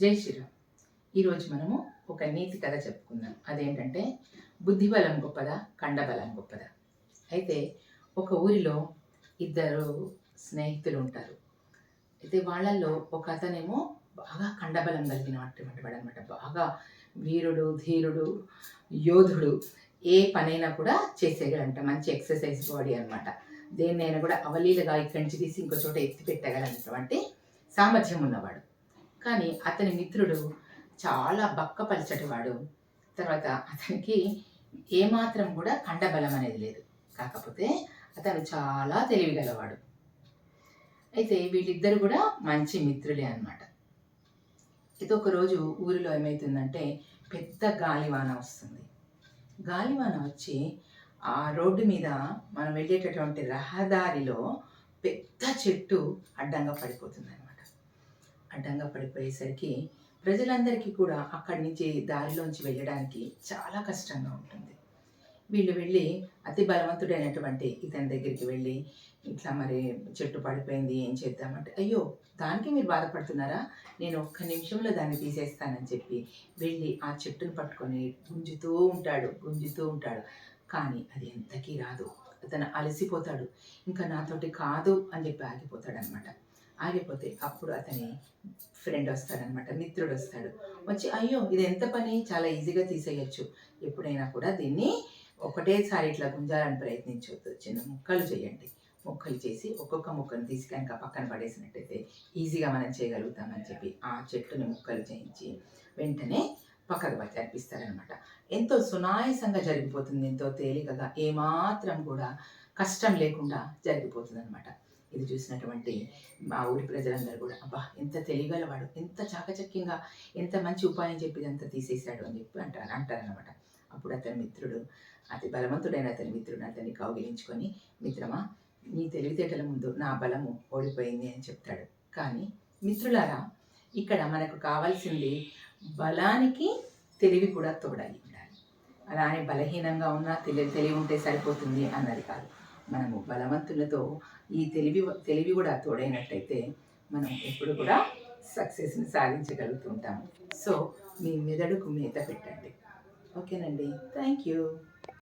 జై శ్రీరామ్. ఈరోజు మనము ఒక నీతి కథ చెప్పుకుందాం. అదేంటంటే బుద్ధిబలం గొప్పదా, కండబలం గొప్పదా. అయితే ఒక ఊరిలో ఇద్దరు స్నేహితులు ఉంటారు. అయితే వాళ్ళల్లో ఒక అతనేమో బాగా కండబలం కలిగినటువంటి వాడు అనమాట. బాగా వీరుడు, ధీరుడు, యోధుడు. ఏ పనైనా కూడా చేసేయగలంట. మంచి ఎక్సర్సైజ్ బాడీ అనమాట. దేన్నైనా కూడా అవలీలగా ఇక్కడి నుంచి తీసి ఇంకో చోట ఎత్తి పెట్టగలనటువంటి సామర్థ్యం ఉన్నవాడు. కానీ అతని మిత్రుడు చాలా బక్కపలచటివాడు. తర్వాత అతనికి ఏమాత్రం కూడా కండబలం అనేది లేదు. కాకపోతే అతను చాలా తెలివిగలవాడు. అయితే వీళ్ళిద్దరు కూడా మంచి మిత్రులే అన్నమాట. ఇది ఒకరోజు ఊరిలో ఏమవుతుందంటే పెద్ద గాలివాన వస్తుంది. గాలివాన వచ్చి ఆ రోడ్డు మీద మనం వెళ్ళేటటువంటి రహదారిలో పెద్ద చెట్టు అడ్డంగా పడిపోతుంది అనమాట. అడ్డంగా పడిపోయేసరికి ప్రజలందరికీ కూడా అక్కడి నుంచి దారిలోంచి వెళ్ళడానికి చాలా కష్టంగా ఉంటుంది. వీళ్ళు వెళ్ళి అతి బలవంతుడైనటువంటి ఇతని దగ్గరికి వెళ్ళి ఇట్లా మరి చెట్టు పడిపోయింది, ఏం చేద్దామంటే, అయ్యో దానికి మీరు బాధపడుతున్నారా, నేను ఒక్క నిమిషంలో దాన్ని తీసేస్తానని చెప్పి వెళ్ళి ఆ చెట్టును పట్టుకొని గుంజుతూ ఉంటాడు. కానీ అది ఎంతకీ రాదు. అతను అలసిపోతాడు. ఇంకా నాతోటి కాదు అని చెప్పి ఆగిపోతాడు అనమాట. ఆగిపోతే అప్పుడు అతని ఫ్రెండ్ వస్తాడనమాట, మిత్రుడు వస్తాడు. వచ్చి అయ్యో ఇది ఎంత పని, చాలా ఈజీగా తీసేయచ్చు, ఎప్పుడైనా కూడా దీన్ని ఒకటేసారి ఇట్లా గుంజాలని ప్రయత్నించవద్దు, చిన్న ముక్కలు చేయండి, ముక్కలు చేసి ఒక్కొక్క ముక్కను తీసి కనుక పక్కన పడేసినట్టయితే ఈజీగా మనం చేయగలుగుతామని చెప్పి ఆ చెట్టుని ముక్కలు చేయించి వెంటనే పక్కకు జరిపిస్తారనమాట. ఎంతో సునాయాసంగా జరిగిపోతుంది, ఎంతో తేలికగా, ఏమాత్రం కూడా కష్టం లేకుండా జరిగిపోతుంది అనమాట. ఇది చూసినటువంటి మా ఊరి ప్రజలందరూ కూడా అబ్బా ఎంత తెలియగలవాడు, ఎంత చాకచక్యంగా, ఎంత మంచి ఉపాయం చెప్పి ఇదంతా తీసేశాడు అని చెప్పి అంటారనమాట. అప్పుడు అతని మిత్రుడు, అతి బలవంతుడైన అతని మిత్రుడు అతన్ని కౌగిలించుకొని, మిత్రమా నీ తెలివితేటల ముందు నా బలము ఓడిపోయింది అని చెప్తాడు. కానీ మిత్రులారా, ఇక్కడ మనకు కావాల్సింది బలానికి తెలివి కూడా తోడై ఉండాలి. అలా అని బలహీనంగా ఉన్నా తెలివి ఉంటే సరిపోతుంది అన్నది కాదు. మనము బలవంతులతో ఈ తెలివి కూడా తోడైనట్టయితే మనం ఎప్పుడు కూడా సక్సెస్ని సాధించగలుగుతుంటాము. సో మీ మెదడుకు మేత పెట్టండి. ఓకేనండి, థ్యాంక్ యూ.